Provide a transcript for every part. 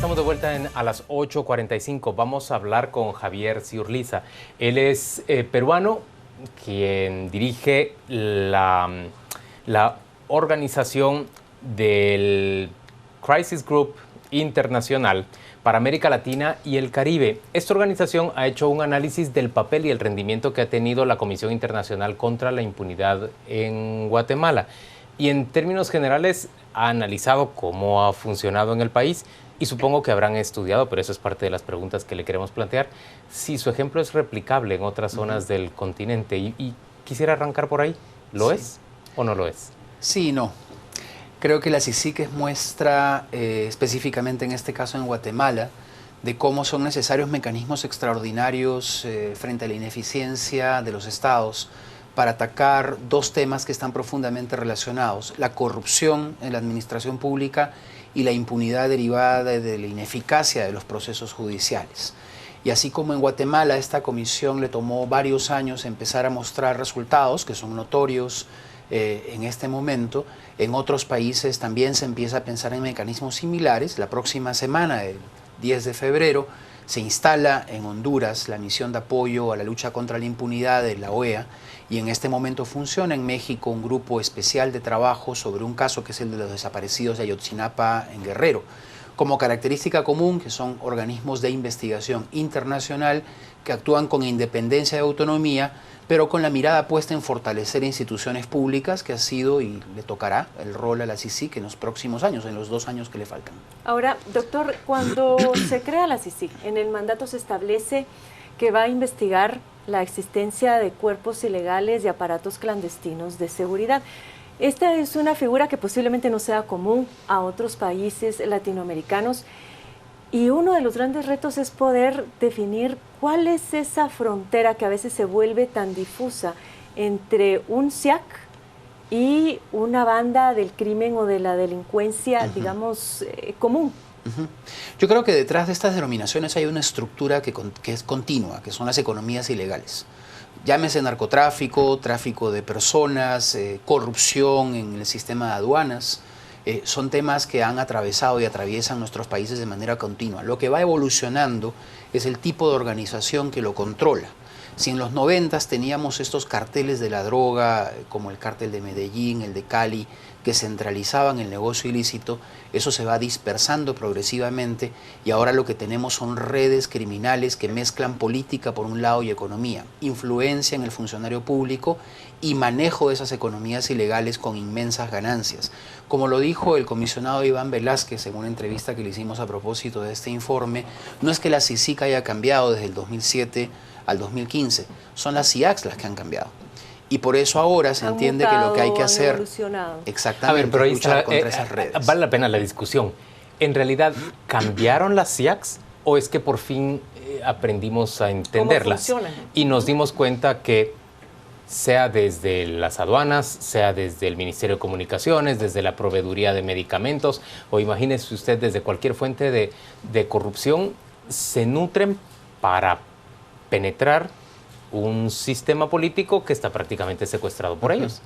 estamos de vuelta a las 8:45. Vamos a hablar con Javier Ziurliza. Él es peruano, quien dirige la organización del Crisis Group Internacional para América Latina y el Caribe. Esta organización ha hecho un análisis del papel y el rendimiento que ha tenido la Comisión Internacional contra la Impunidad en Guatemala. Y en términos generales ha analizado cómo ha funcionado en el país y supongo que habrán estudiado, pero eso es parte de las preguntas que le queremos plantear, si su ejemplo es replicable en otras zonas del continente. Y quisiera arrancar por ahí. ¿Lo es o no lo es? Sí y no. Creo que la CICIG muestra, específicamente en este caso en Guatemala, de cómo son necesarios mecanismos extraordinarios frente a la ineficiencia de los estados para atacar dos temas que están profundamente relacionados: la corrupción en la administración pública y la impunidad derivada de la ineficacia de los procesos judiciales. Y así como en Guatemala esta comisión le tomó varios años empezar a mostrar resultados que son notorios en este momento, en otros países también se empieza a pensar en mecanismos similares. La próxima semana, el 10 de febrero, se instala en Honduras la misión de apoyo a la lucha contra la impunidad de la OEA, y en este momento funciona en México un grupo especial de trabajo sobre un caso que es el de los desaparecidos de Ayotzinapa en Guerrero. Como característica común, que son organismos de investigación internacional que actúan con independencia y autonomía, pero con la mirada puesta en fortalecer instituciones públicas, que ha sido y le tocará el rol a la CICIG en los próximos años, en los 2 años que le faltan. Ahora, doctor, cuando se crea la CICIG, en el mandato se establece que va a investigar la existencia de cuerpos ilegales y aparatos clandestinos de seguridad. Esta es una figura que posiblemente no sea común a otros países latinoamericanos, y uno de los grandes retos es poder definir cuál es esa frontera que a veces se vuelve tan difusa entre un SIAC y una banda del crimen o de la delincuencia, digamos, común. Yo creo que detrás de estas denominaciones hay una estructura que es continua, que son las economías ilegales. Llámese narcotráfico, tráfico de personas, corrupción en el sistema de aduanas. Son temas que han atravesado y atraviesan nuestros países de manera continua. Lo que va evolucionando es el tipo de organización que lo controla. Si en los 90s teníamos estos carteles de la droga, como el cártel de Medellín, el de Cali, que centralizaban el negocio ilícito, eso se va dispersando progresivamente, y ahora lo que tenemos son redes criminales que mezclan política por un lado y economía, influencia en el funcionario público y manejo de esas economías ilegales con inmensas ganancias. Como lo dijo el comisionado Iván Velázquez en una entrevista que le hicimos a propósito de este informe, no es que la CICIG haya cambiado desde el 2007 al 2015, son las CIACs las que han cambiado. Y por eso ahora se entiende que lo que hay que hacer exactamente pero ahí es luchar está, contra esas redes. Vale la pena la discusión. ¿En realidad cambiaron las CIACs o es que por fin aprendimos a entenderlas y nos dimos cuenta que, sea desde las aduanas, sea desde el Ministerio de Comunicaciones, desde la proveeduría de medicamentos, o imagínese usted desde cualquier fuente de corrupción, se nutren para penetrar un sistema político que está prácticamente secuestrado por ellos?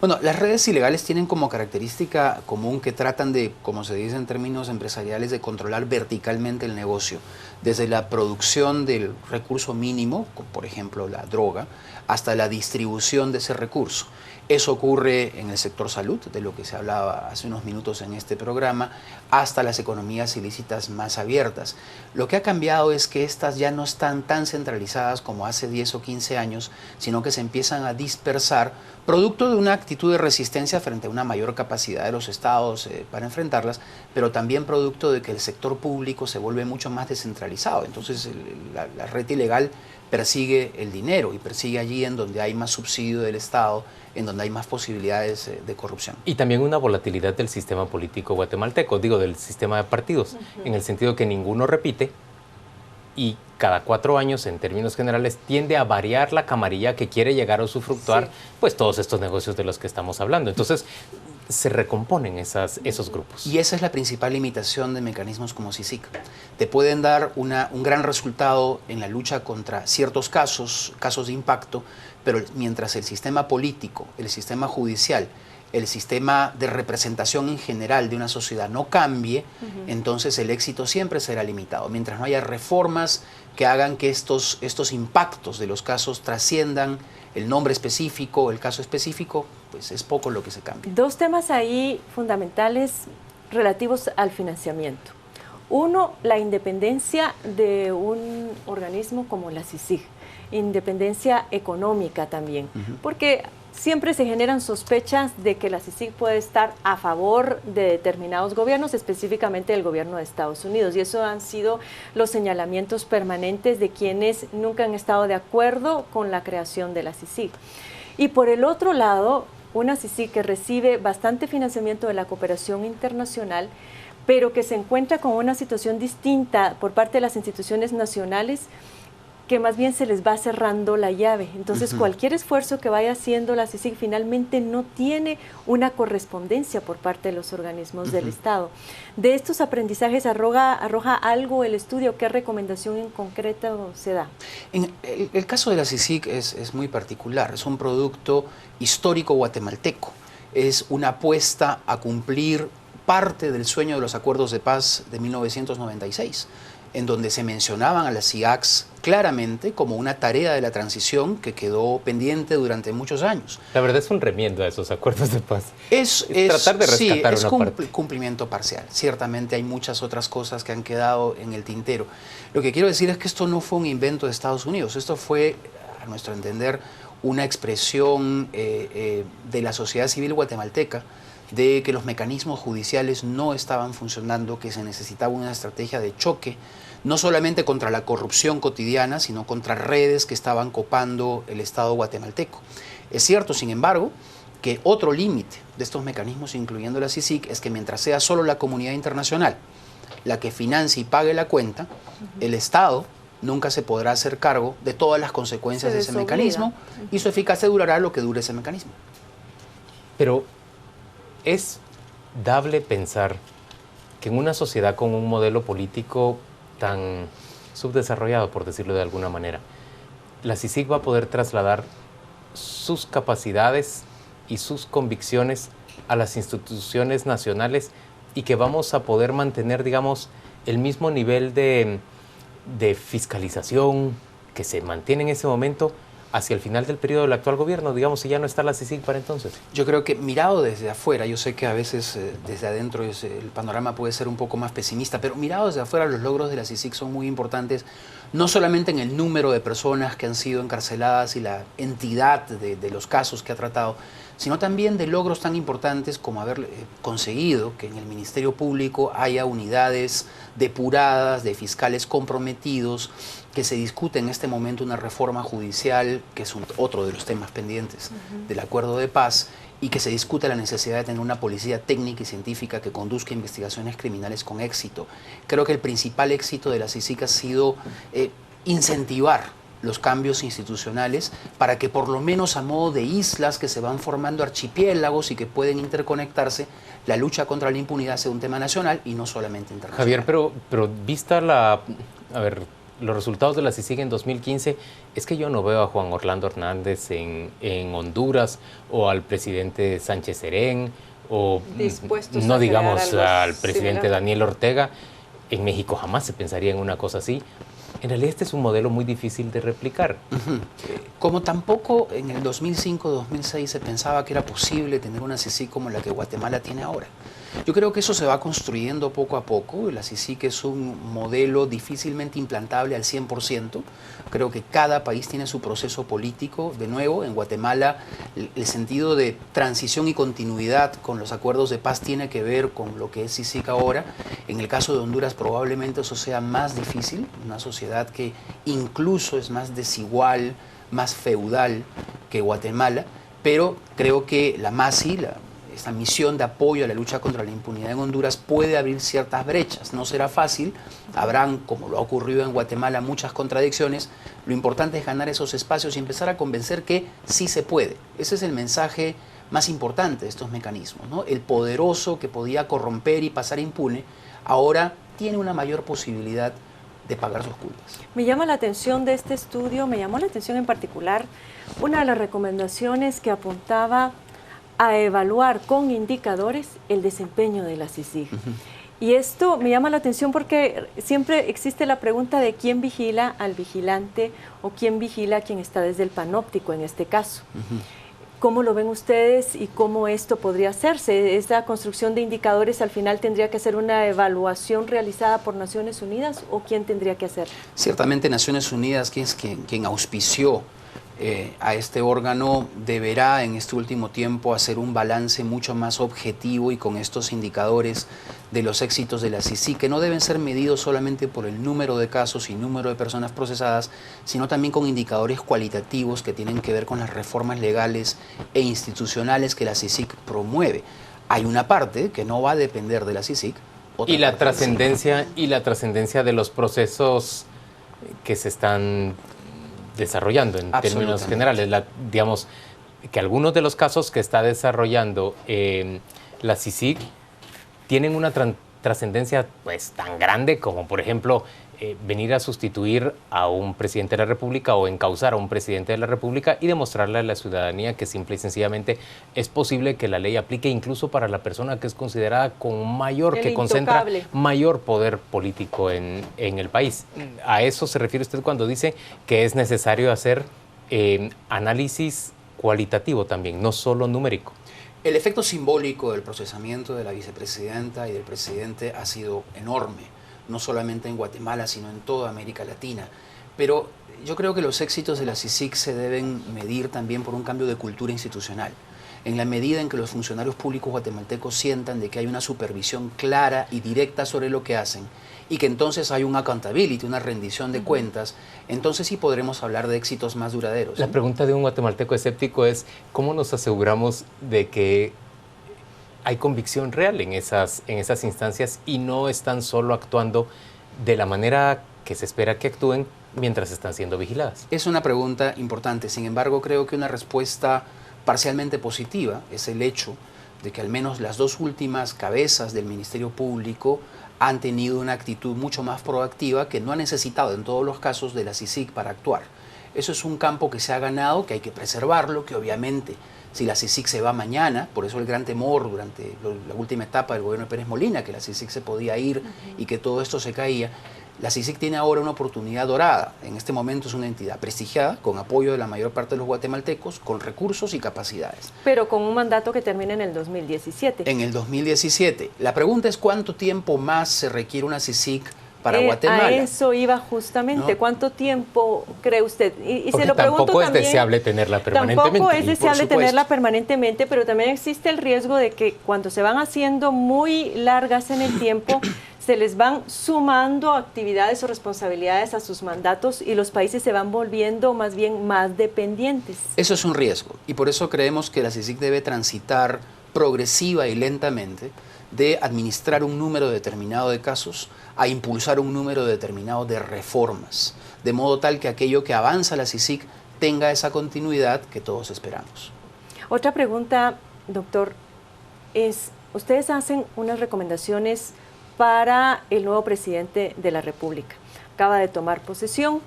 Bueno, las redes ilegales tienen como característica común que tratan de, como se dice en términos empresariales, de controlar verticalmente el negocio, desde la producción del recurso mínimo, como por ejemplo la droga, hasta la distribución de ese recurso. Eso ocurre en el sector salud, de lo que se hablaba hace unos minutos en este programa, hasta las economías ilícitas más abiertas. Lo que ha cambiado es que estas ya no están tan centralizadas como hace 10 o 15 años, sino que se empiezan a dispersar, producto de una actitud de resistencia frente a una mayor capacidad de los estados para enfrentarlas, pero también producto de que el sector público se vuelve mucho más descentralizado. Entonces la red ilegal persigue el dinero y persigue allí en donde hay más subsidio del Estado, en donde hay más posibilidades de corrupción. Y también una volatilidad del sistema político guatemalteco, digo, del sistema de partidos, en el sentido que ninguno repite y cada 4 años, en términos generales, tiende a variar la camarilla que quiere llegar a usufructuar pues todos estos negocios de los que estamos hablando. Entonces, se recomponen esos grupos. Y esa es la principal limitación de mecanismos como CICIG. Te pueden dar un gran resultado en la lucha contra ciertos casos de impacto, pero mientras el sistema político, el sistema judicial, el sistema de representación en general de una sociedad no cambie, entonces el éxito siempre será limitado. Mientras no haya reformas que hagan que estos impactos de los casos trasciendan el nombre específico, el caso específico, pues es poco lo que se cambia. Dos temas ahí fundamentales relativos al financiamiento. Uno, la independencia de un organismo como la CICIG, independencia económica también, porque siempre se generan sospechas de que la CICIG puede estar a favor de determinados gobiernos, específicamente del gobierno de Estados Unidos, y eso han sido los señalamientos permanentes de quienes nunca han estado de acuerdo con la creación de la CICIG. Y por el otro lado, una CICIG que recibe bastante financiamiento de la cooperación internacional, pero que se encuentra con una situación distinta por parte de las instituciones nacionales, que más bien se les va cerrando la llave. Entonces, cualquier esfuerzo que vaya haciendo la CICIG finalmente no tiene una correspondencia por parte de los organismos del Estado. De estos aprendizajes, ¿arroja algo el estudio? ¿Qué recomendación en concreto se da? En el caso de la CICIG es muy particular. Es un producto histórico guatemalteco. Es una apuesta a cumplir parte del sueño de los acuerdos de paz de 1996, en donde se mencionaban a las CIACs claramente como una tarea de la transición que quedó pendiente durante muchos años. La verdad es un remiendo a esos acuerdos de paz. Es tratar de rescatar una parte. Cumplimiento parcial. Ciertamente hay muchas otras cosas que han quedado en el tintero. Lo que quiero decir es que esto no fue un invento de Estados Unidos. Esto fue, a nuestro entender, una expresión de la sociedad civil guatemalteca, de que los mecanismos judiciales no estaban funcionando, que se necesitaba una estrategia de choque, no solamente contra la corrupción cotidiana, sino contra redes que estaban copando el Estado guatemalteco. Es cierto, sin embargo, que otro límite de estos mecanismos, incluyendo la CICIG, es que mientras sea solo la comunidad internacional la que financie y pague la cuenta, el Estado nunca se podrá hacer cargo de todas las consecuencias de ese mecanismo, y su eficacia durará lo que dure ese mecanismo. Pero es dable pensar que en una sociedad con un modelo político tan subdesarrollado, por decirlo de alguna manera, la CICIG va a poder trasladar sus capacidades y sus convicciones a las instituciones nacionales y que vamos a poder mantener, digamos, el mismo nivel de fiscalización que se mantiene en ese momento hacia el final del periodo del actual gobierno, digamos, si ya no está la CICIG para entonces. Yo creo que mirado desde afuera, yo sé que a veces desde adentro el panorama puede ser un poco más pesimista, pero mirado desde afuera los logros de la CICIG son muy importantes, no solamente en el número de personas que han sido encarceladas y la entidad de los casos que ha tratado, sino también de logros tan importantes como haber conseguido que en el Ministerio Público haya unidades depuradas de fiscales comprometidos, que se discute en este momento una reforma judicial, que es otro de los temas pendientes del acuerdo de paz, y que se discute la necesidad de tener una policía técnica y científica que conduzca investigaciones criminales con éxito. Creo que el principal éxito de la CICIG ha sido incentivar los cambios institucionales para que por lo menos a modo de islas que se van formando archipiélagos y que pueden interconectarse, la lucha contra la impunidad sea un tema nacional y no solamente internacional. Javier, pero vista los resultados de la CICIG en 2015, es que yo no veo a Juan Orlando Hernández en Honduras o al presidente Sánchez Serén o no digamos al presidente Daniel Ortega. En México jamás se pensaría en una cosa así. En realidad este es un modelo muy difícil de replicar. Como tampoco en el 2005-2006 se pensaba que era posible tener una CICIG como la que Guatemala tiene ahora. Yo creo que eso se va construyendo poco a poco. La CICIG es un modelo difícilmente implantable al 100%. Creo que cada país tiene su proceso político. De nuevo, en Guatemala el sentido de transición y continuidad con los acuerdos de paz tiene que ver con lo que es CICIG ahora. En el caso de Honduras probablemente eso sea más difícil, una sociedad que incluso es más desigual, más feudal que Guatemala, pero creo que la MASI, esta misión de apoyo a la lucha contra la impunidad en Honduras puede abrir ciertas brechas. No será fácil, habrán, como lo ha ocurrido en Guatemala, muchas contradicciones. Lo importante es ganar esos espacios y empezar a convencer que sí se puede. Ese es el mensaje más importante de estos mecanismos, ¿no? El poderoso que podía corromper y pasar impune, ahora tiene una mayor posibilidad de pagar sus culpas. Me llama la atención de este estudio, me llamó la atención en particular una de las recomendaciones que apuntaba a evaluar con indicadores el desempeño de la CICIG. Y esto me llama la atención porque siempre existe la pregunta de quién vigila al vigilante o quién vigila a quien está desde el panóptico en este caso. ¿Cómo lo ven ustedes y cómo esto podría hacerse? ¿Esta construcción de indicadores al final tendría que ser una evaluación realizada por Naciones Unidas o quién tendría que hacer? Ciertamente Naciones Unidas, quien auspició a este órgano, deberá en este último tiempo hacer un balance mucho más objetivo y con estos indicadores de los éxitos de la CICIG, que no deben ser medidos solamente por el número de casos y número de personas procesadas, sino también con indicadores cualitativos que tienen que ver con las reformas legales e institucionales que la CICIG promueve. Hay una parte que no va a depender de la CICIG. Y la trascendencia de los procesos que se están desarrollando en términos generales. Digamos que algunos de los casos que está desarrollando la CICIG tienen una trascendencia pues tan grande como, por ejemplo, venir a sustituir a un presidente de la República o encauzar a un presidente de la República y demostrarle a la ciudadanía que simple y sencillamente es posible que la ley aplique incluso para la persona que es considerada con mayor, que concentra mayor poder político en el país. ¿A eso se refiere usted cuando dice que es necesario hacer análisis cualitativo también, no solo numérico? El efecto simbólico del procesamiento de la vicepresidenta y del presidente ha sido enorme, no solamente en Guatemala, sino en toda América Latina. Pero yo creo que los éxitos de la CICIG se deben medir también por un cambio de cultura institucional. En la medida en que los funcionarios públicos guatemaltecos sientan de que hay una supervisión clara y directa sobre lo que hacen y que entonces hay un accountability, una rendición de cuentas, entonces sí podremos hablar de éxitos más duraderos. La pregunta de un guatemalteco escéptico es ¿cómo nos aseguramos de que hay convicción real en esas instancias y no están solo actuando de la manera que se espera que actúen mientras están siendo vigiladas? Es una pregunta importante, sin embargo creo que una respuesta parcialmente positiva es el hecho de que al menos las dos últimas cabezas del Ministerio Público han tenido una actitud mucho más proactiva que no ha necesitado en todos los casos de la CICIG para actuar. Eso es un campo que se ha ganado, que hay que preservarlo, que obviamente si la CICIG se va mañana, por eso el gran temor durante la última etapa del gobierno de Pérez Molina, que la CICIG se podía ir y que todo esto se caía. La CICIG tiene ahora una oportunidad dorada. En este momento es una entidad prestigiada, con apoyo de la mayor parte de los guatemaltecos, con recursos y capacidades. Pero con un mandato que termina en el 2017. En el 2017. La pregunta es cuánto tiempo más se requiere una CICIG para Guatemala. A eso iba justamente. ¿No? ¿Cuánto tiempo cree usted? Y se lo pregunto tampoco también, es deseable tenerla permanentemente. Tampoco es deseable tenerla permanentemente, pero también existe el riesgo de que cuando se van haciendo muy largas en el tiempo, se les van sumando actividades o responsabilidades a sus mandatos y los países se van volviendo más bien más dependientes. Eso es un riesgo y por eso creemos que la CICIG debe transitar progresiva y lentamente de administrar un número determinado de casos a impulsar un número determinado de reformas, de modo tal que aquello que avanza la CICIG tenga esa continuidad que todos esperamos. Otra pregunta, doctor, es, ustedes hacen unas recomendaciones para el nuevo presidente de la República. Acaba de tomar posesión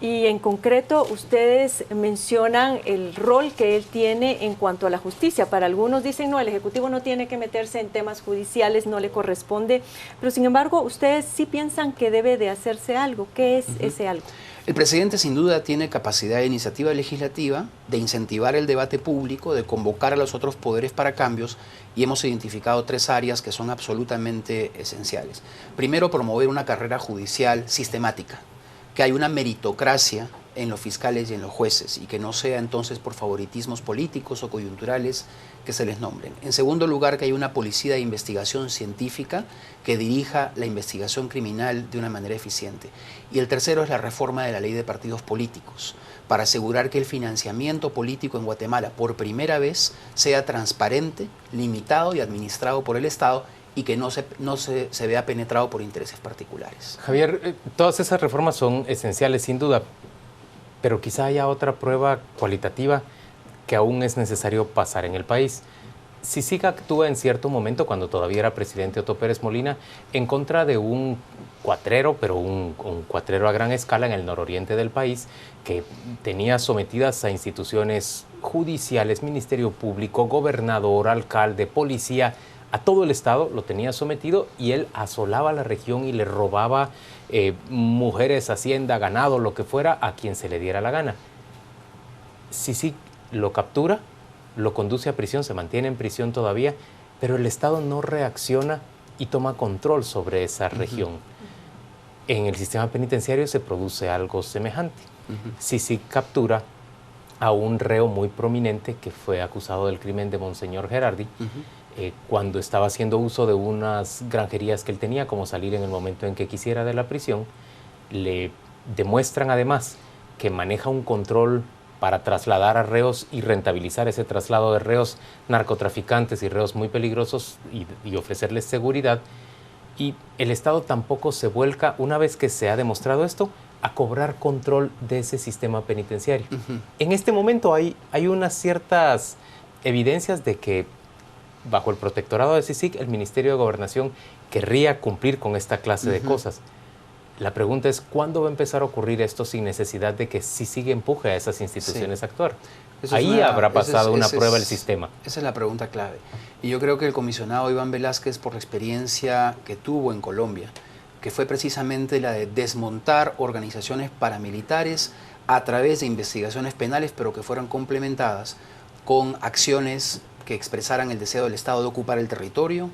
y en concreto ustedes mencionan el rol que él tiene en cuanto a la justicia. Para algunos dicen, no, el Ejecutivo no tiene que meterse en temas judiciales, no le corresponde, pero sin embargo ustedes sí piensan que debe de hacerse algo. ¿Qué es ese algo? El presidente sin duda tiene capacidad de iniciativa legislativa, de incentivar el debate público, de convocar a los otros poderes para cambios y hemos identificado 3 áreas que son absolutamente esenciales. Primero, promover una carrera judicial sistemática, que hay una meritocracia en los fiscales y en los jueces y que no sea entonces por favoritismos políticos o coyunturales que se les nombren. En segundo lugar, que haya una policía de investigación científica que dirija la investigación criminal de una manera eficiente. Y el tercero es la reforma de la ley de partidos políticos para asegurar que el financiamiento político en Guatemala por primera vez sea transparente, limitado y administrado por el Estado y que no se vea penetrado por intereses particulares. Javier, todas esas reformas son esenciales sin duda, pero quizá haya otra prueba cualitativa que aún es necesario pasar en el país. CICIG actúa en cierto momento, cuando todavía era presidente Otto Pérez Molina, en contra de un cuatrero, pero un cuatrero a gran escala en el nororiente del país, que tenía sometidas a instituciones judiciales, Ministerio Público, gobernador, alcalde, policía, a todo el Estado lo tenía sometido, y él asolaba la región y le robaba mujeres, hacienda, ganado, lo que fuera, a quien se le diera la gana. CICIG lo captura, lo conduce a prisión, se mantiene en prisión todavía, pero el Estado no reacciona y toma control sobre esa región. En el sistema penitenciario se produce algo semejante. CICIG captura a un reo muy prominente que fue acusado del crimen de Monseñor Gerardi, cuando estaba haciendo uso de unas granjerías que él tenía, como salir en el momento en que quisiera de la prisión. Le demuestran además que maneja un control para trasladar a reos y rentabilizar ese traslado de reos narcotraficantes y reos muy peligrosos y ofrecerles seguridad. Y el Estado tampoco se vuelca, una vez que se ha demostrado esto, a cobrar control de ese sistema penitenciario. En este momento hay unas ciertas evidencias de que bajo el protectorado de CICIG el Ministerio de Gobernación querría cumplir con esta clase de cosas. La pregunta es, ¿cuándo va a empezar a ocurrir esto sin necesidad de que CICIG empuje a esas instituciones a actuar? Ahí habrá pasado una prueba el sistema. Esa es la pregunta clave. Y yo creo que el comisionado Iván Velázquez, por la experiencia que tuvo en Colombia, que fue precisamente la de desmontar organizaciones paramilitares a través de investigaciones penales, pero que fueran complementadas con acciones que expresaran el deseo del Estado de ocupar el territorio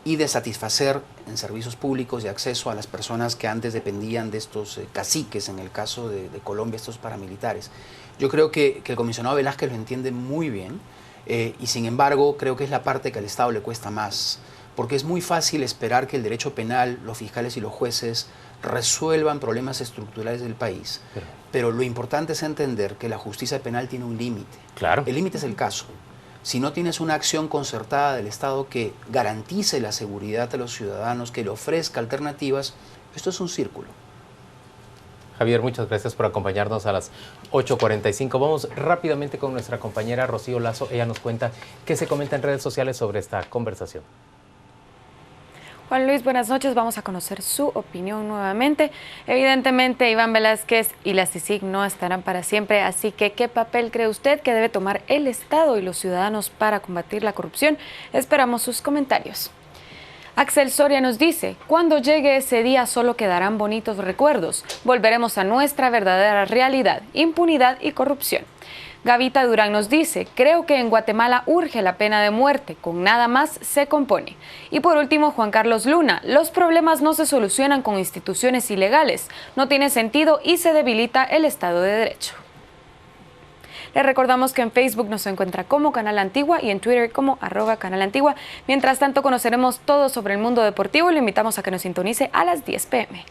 y de satisfacer en servicios públicos de acceso a las personas que antes dependían de estos caciques, en el caso de Colombia, estos paramilitares. Yo creo que el comisionado Velázquez lo entiende muy bien, y sin embargo creo que es la parte que al Estado le cuesta más, porque es muy fácil esperar que el derecho penal, los fiscales y los jueces resuelvan problemas estructurales del país, pero lo importante es entender que la justicia penal tiene un límite. Claro. El límite es el caso. Si no tienes una acción concertada del Estado que garantice la seguridad a los ciudadanos, que le ofrezca alternativas, esto es un círculo. Javier, muchas gracias por acompañarnos a las 8:45. Vamos rápidamente con nuestra compañera Rocío Lazo. Ella nos cuenta qué se comenta en redes sociales sobre esta conversación. Juan Luis, buenas noches. Vamos a conocer su opinión nuevamente. Evidentemente, Iván Velázquez y la CICIG no estarán para siempre, así que ¿qué papel cree usted que debe tomar el Estado y los ciudadanos para combatir la corrupción? Esperamos sus comentarios. Axel Soria nos dice, cuando llegue ese día solo quedarán bonitos recuerdos. Volveremos a nuestra verdadera realidad, impunidad y corrupción. Gavita Durán nos dice, creo que en Guatemala urge la pena de muerte, con nada más se compone. Y por último, Juan Carlos Luna, los problemas no se solucionan con instituciones ilegales, no tiene sentido y se debilita el Estado de Derecho. Les recordamos que en Facebook nos encuentra como Canal Antigua y en Twitter como @Canal Antigua. Mientras tanto, conoceremos todo sobre el mundo deportivo y lo invitamos a que nos sintonice a las 10 p.m.